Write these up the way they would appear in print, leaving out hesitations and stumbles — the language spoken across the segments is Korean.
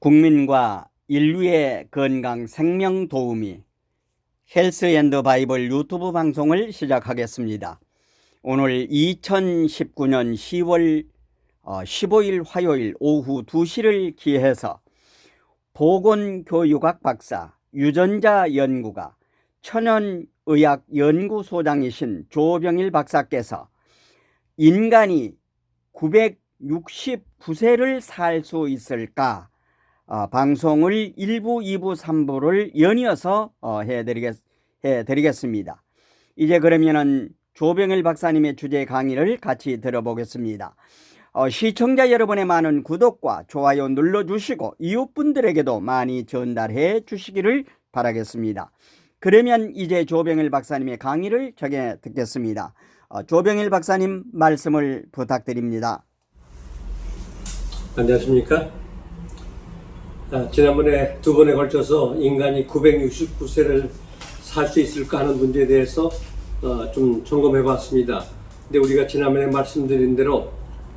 국민과 인류의 건강 생명 도우미 헬스앤더바이블 유튜브 방송을 시작하겠습니다. 오늘 2019년 10월 15일 화요일 오후 2시를 기해서 보건교육학 박사 유전자 연구가 천연의학연구소장이신 조병일 박사께서 인간이 969세를 살 수 있을까 방송을 1부, 2부, 3부를 연이어서 해드리겠습니다. 이제 그러면은 조병일 박사님의 주제 강의를 같이 들어보겠습니다. 시청자 여러분의 많은 구독과 좋아요 눌러주시고 이웃분들에게도 많이 전달해 주시기를 바라겠습니다. 그러면 이제 조병일 박사님의 강의를 저게 듣겠습니다. 조병일 박사님 말씀을 부탁드립니다. 안녕하십니까? 지난번에 두 번에 걸쳐서 인간이 969세를 살 수 있을까 하는 문제에 대해서 좀 점검해 봤습니다. 근데 우리가 지난번에 말씀드린 대로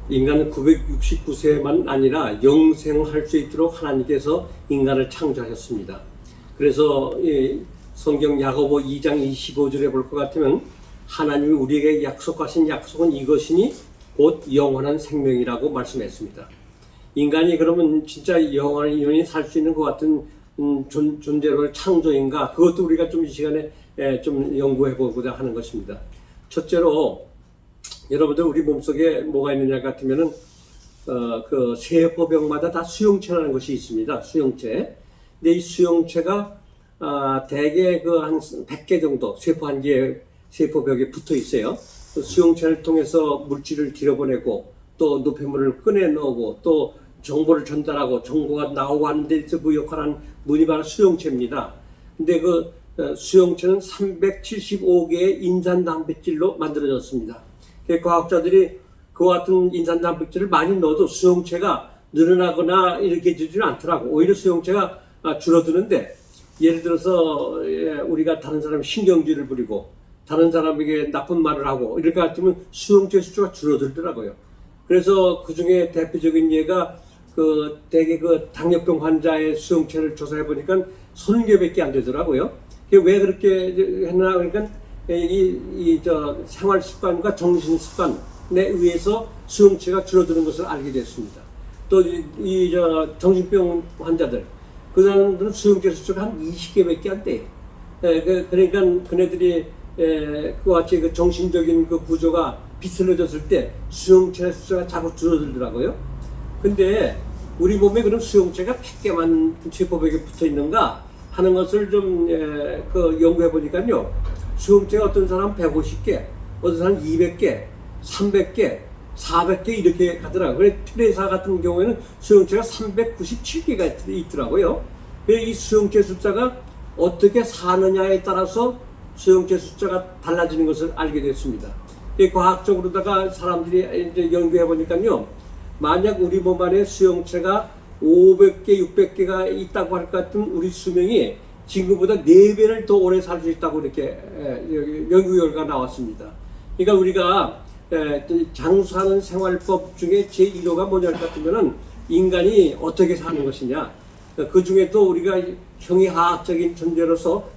인간은 969세만 아니라 영생할 수 있도록 하나님께서 인간을 창조하셨습니다. 그래서 성경 야고보 2장 25절에 볼 것 같으면 하나님이 우리에게 약속하신 약속은 이것이니 곧 영원한 생명이라고 말씀했습니다. 인간이 그러면 진짜 영원히 살 수 있는 것 같은 존재로 창조인가? 그것도 우리가 좀 이 시간에 좀 연구해 보고자 하는 것입니다. 첫째로 여러분들 우리 몸속에 뭐가 있느냐 같으면은 그 세포벽마다 다 수용체라는 것이 있습니다. 수용체. 근데 이 수용체가 대개 그 한 100개 정도 세포 한 개의 세포벽에 붙어 있어요. 그 수용체를 통해서 물질을 들여보내고 또 노폐물을 꺼내 넣고 또 정보를 전달하고 정보가 나오고 하는 데서 그 역할은 문이 바로 수용체입니다. 근데 그 수용체는 375개의 인산단백질로 만들어졌습니다. 과학자들이 그와 같은 인산단백질을 많이 넣어도 수용체가 늘어나거나 이렇게 되지는 않더라고. 오히려 수용체가 줄어드는데, 예를 들어서 우리가 다른 사람 신경질을 부리고 다른 사람에게 나쁜 말을 하고 이렇게 하면 수용체 숫자가 줄어들더라고요. 그래서 그 중에 대표적인 예가 대개 당뇨병 환자의 수용체를 조사해 보니까 30개밖에 안 되더라고요. 왜 그렇게 했나 그러니까 생활 습관과 정신 습관에 의해서 수용체가 줄어드는 것을 알게 됐습니다. 또 정신병 환자들, 그 사람들은 수용체 숫자가 한 20개밖에 안 돼요. 그러니까 그네들이 그와 같이 그 정신적인 그 구조가 비틀어졌을 때 수용체 숫자가 자꾸 줄어들더라고요. 근데 우리 몸에 그런 수용체가 100개만 세포벽에 붙어 있는가 하는 것을 좀 연구해 보니까요. 수용체가 어떤 사람은 150개, 어떤 사람은 200개, 300개, 400개 이렇게 가더라고요. 그래서 테레사 같은 경우에는 수용체가 397개가 있더라고요. 이 수용체 숫자가 어떻게 사느냐에 따라서 수용체 숫자가 달라지는 것을 알게 됐습니다. 과학적으로다가 사람들이 이제 연구해 보니까요. 만약 우리 몸 안에 수용체가 500개, 600개가 있다고 할 것 같은 우리 수명이 지금보다 4배를 더 오래 살 수 있다고 이렇게 연구 결과가 나왔습니다. 그러니까 우리가 장수하는 생활법 중에 제1호가 뭐냐 할 것 같으면은 인간이 어떻게 사는 것이냐. 그 중에 또 우리가 형이하학적인 존재로서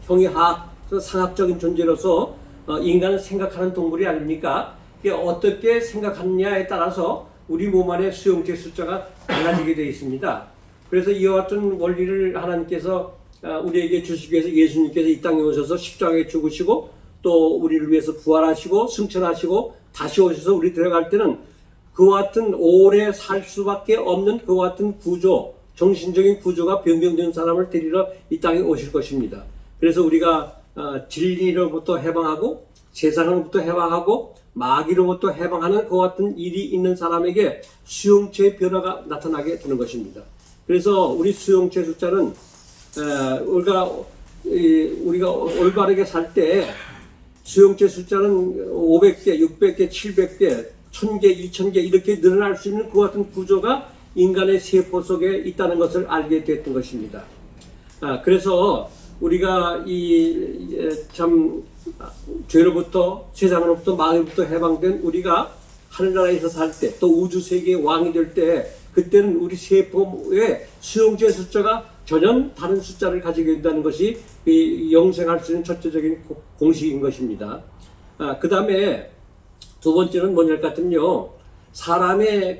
상학적인 존재로서 인간은 생각하는 동물이 아닙니까? 어떻게 생각하느냐에 따라서 우리 몸 안에 수용체 숫자가 달라지게 되어 있습니다. 그래서 이와 같은 원리를 하나님께서 우리에게 주시기 위해서 예수님께서 이 땅에 오셔서 십자가에 죽으시고 또 우리를 위해서 부활하시고 승천하시고 다시 오셔서 우리 들어갈 때는 그와 같은 오래 살 수밖에 없는 그와 같은 구조, 정신적인 구조가 변경된 사람을 데리러 이 땅에 오실 것입니다. 그래서 우리가 진리로부터 해방하고 세상으로부터 해방하고 마귀로부터 해방하는 그와 같은 일이 있는 사람에게 수용체의 변화가 나타나게 되는 것입니다. 그래서 우리 수용체 숫자는 우리가 올바르게 살 때 수용체 숫자는 500개, 600개, 700개, 1000개, 2000개 이렇게 늘어날 수 있는 그와 같은 구조가 인간의 세포 속에 있다는 것을 알게 됐던 것입니다. 그래서 우리가 죄로부터 세상으로부터 마귀로부터 해방된 우리가 하늘나라에서 살 때 또 우주 세계의 왕이 될 때 그때는 우리 세포의 수용체 숫자가 전혀 다른 숫자를 가지게 된다는 것이 이 영생할 수 있는 첫째적인 공식인 것입니다. 그 다음에 두 번째는 뭐냐 같으면요, 사람의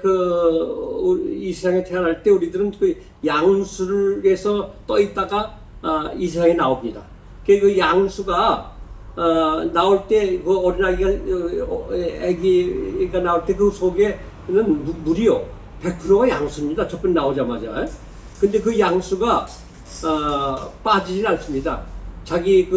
이 세상에 태어날 때 우리들은 그 양수에서 떠 있다가 이 세상에 나옵니다. 그 양수가 나올 때 그 어린아기가 아기가 나올 때 그 속에는 물이요 100%가 양수입니다. 첫 번 나오자마자. 근데 그 양수가 빠지질 않습니다. 자기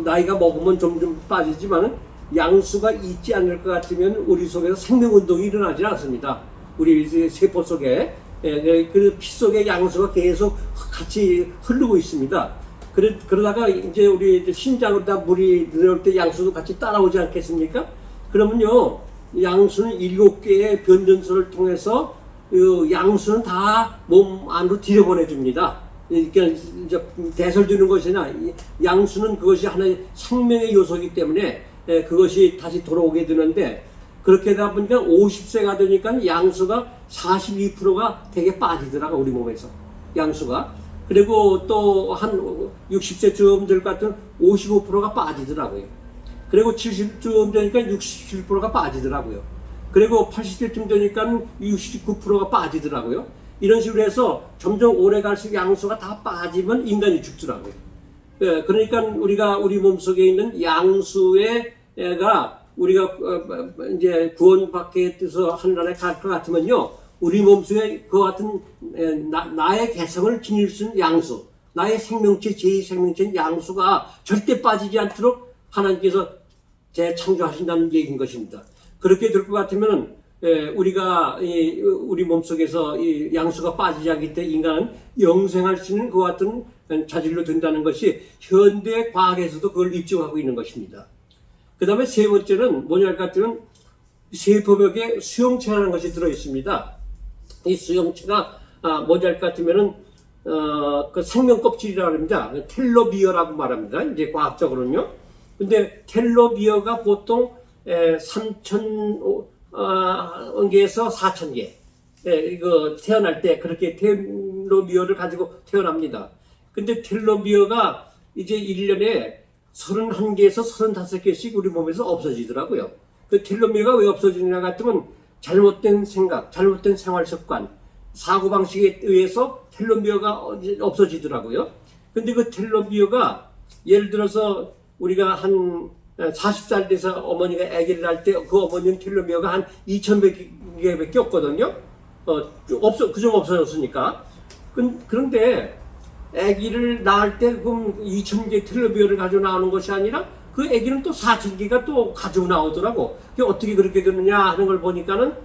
나이가 먹으면 점점 빠지지만은 양수가 있지 않을 것 같으면 우리 속에서 생명 운동이 일어나지 않습니다. 우리 세포 속에 그 피 속에 양수가 계속 같이 흐르고 있습니다. 그러다가 이제 우리 심장으로다 물이 들어올 때 양수도 같이 따라오지 않겠습니까? 그러면요, 양수는 7개의 변전소를 통해서 그 양수는 다 몸 안으로 들여보내줍니다. 그러니까 이제 대설되는 것이나 양수는 그것이 하나의 생명의 요소이기 때문에 그것이 다시 돌아오게 되는데, 그렇게 되다 보니까 50세가 되니까 양수가 42%가 되게 빠지더라고, 우리 몸에서. 양수가. 그리고 또 한 60세쯤 될 것 같은 55%가 빠지더라고요. 그리고 70쯤 되니까 67%가 빠지더라고요. 그리고 80세쯤 되니까 69%가 빠지더라고요. 이런 식으로 해서 점점 오래 갈수록 양수가 다 빠지면 인간이 죽더라고요. 그러니까 우리 몸속에 있는 양수가 우리가 이제 구원받게 돼서 하늘나라에 갈 것 같으면요, 우리 몸속에 그 같은 나의 개성을 지닐 수 있는 양수, 나의 생명체, 제2생명체인 양수가 절대 빠지지 않도록 하나님께서 재창조하신다는 얘기인 것입니다. 그렇게 될 것 같으면 우리가 우리 몸속에서 이 양수가 빠지지 않기 때문에 인간은 영생할 수 있는 그 같은 자질로 된다는 것이 현대 과학에서도 그걸 입증하고 있는 것입니다. 그 다음에 세 번째는 뭐냐 할 것 같으면 세포벽에 수용체라는 것이 들어있습니다. 이 수용체가 뭐냐 할 것 같으면은 그 생명 껍질이라고 합니다. 텔로미어라고 말합니다. 이제 과학적으로는요. 근데 텔로미어가 보통 3,000개에서 4,000개. 이거 태어날 때 그렇게 텔로미어를 가지고 태어납니다. 근데 텔로미어가 이제 1년에 31개에서 35개씩 우리 몸에서 없어지더라고요. 그 텔로미어가 왜 없어지느냐 같으면 잘못된 생각, 잘못된 생활 습관, 사고방식에 의해서 텔로미어가 없어지더라고요. 근데 그 텔로미어가 예를 들어서 우리가 한 40살 돼서 어머니가 아기를 낳을 때 그 어머니는 텔로미어가 한 2,100개밖에 없거든요. 그좀 없어졌으니까. 그런데 아기를 낳을 때 그럼 2,000개 텔로미어를 가지고 나오는 것이 아니라 그 아기는 또 4,000개가 또 가지고 나오더라고. 그게 어떻게 그렇게 되느냐 하는 걸 보니까는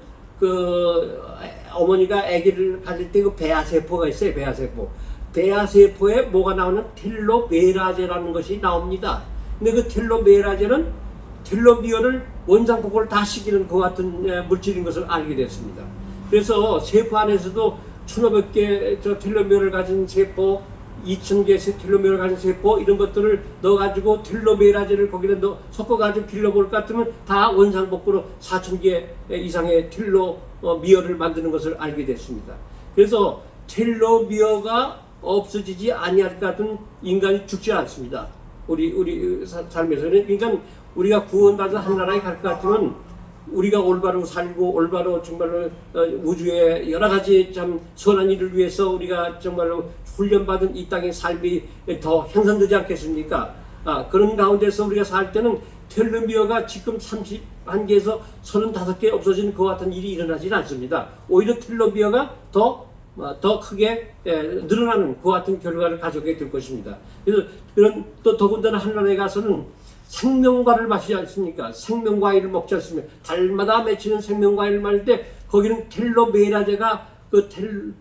그 어머니가 아기를 가질 때 그 배아세포가 있어요. 배아세포. 배아세포에 뭐가 나오는 텔로메라제라는 것이 나옵니다. 근데 그 텔로메라제는 텔로미어를 원상복구를 다 시키는 그 같은 물질인 것을 알게 됐습니다. 그래서 세포 안에서도 1,500개 텔로미어를 가진 세포, 2,000개 텔로미어를 가진 세포, 이런 것들을 넣어가지고 텔로메라제를 거기다 섞어가지고 길러볼 것 같으면 다 원상복구로 4,000개 이상의 텔로미어를 만드는 것을 알게 됐습니다. 그래서 텔로미어가 없어지지 아니할 것 같은 인간이 죽지 않습니다. 우리 삶에서는. 그러니까 우리가 구원받은 하늘나라에 갈 것 같으면 우리가 올바로 살고 올바로 정말로 우주의 여러 가지 참 선한 일을 위해서 우리가 정말로 훈련받은 이 땅의 삶이 더 향상되지 않겠습니까? 그런 가운데서 우리가 살 때는 텔로미어가 지금 31개에서 35개 없어지는 그 같은 일이 일어나지는 않습니다. 오히려 텔로미어가 더 크게 늘어나는 그 같은 결과를 가져오게 될 것입니다. 그래서 또 더군다나 하늘나라에 가서는 생명과를 마시지 않습니까? 생명과일을 먹지 않습니까? 달마다 맺히는 생명과일을 마실 때 거기는 텔로메라제가 그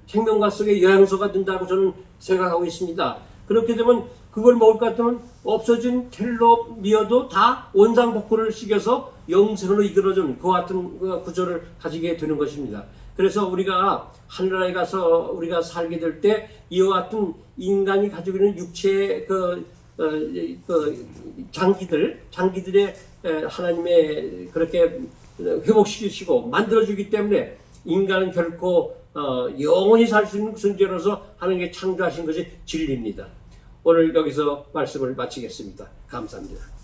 생명과 속에 영양소가 된다고 저는 생각하고 있습니다. 그렇게 되면 그걸 먹을 것 같으면 없어진 텔로미어도 다 원상복구를 시켜서 영생으로 이끌어준 그 같은 구조를 가지게 되는 것입니다. 그래서 우리가 하늘나라에 가서 우리가 살게 될 때 이와 같은 인간이 가지고 있는 육체의 장기들의 하나님의 그렇게 회복시키시고 만들어주기 때문에 인간은 결코 영원히 살 수 있는 존재로서 하나님께 창조하신 것이 진리입니다. 오늘 여기서 말씀을 마치겠습니다. 감사합니다.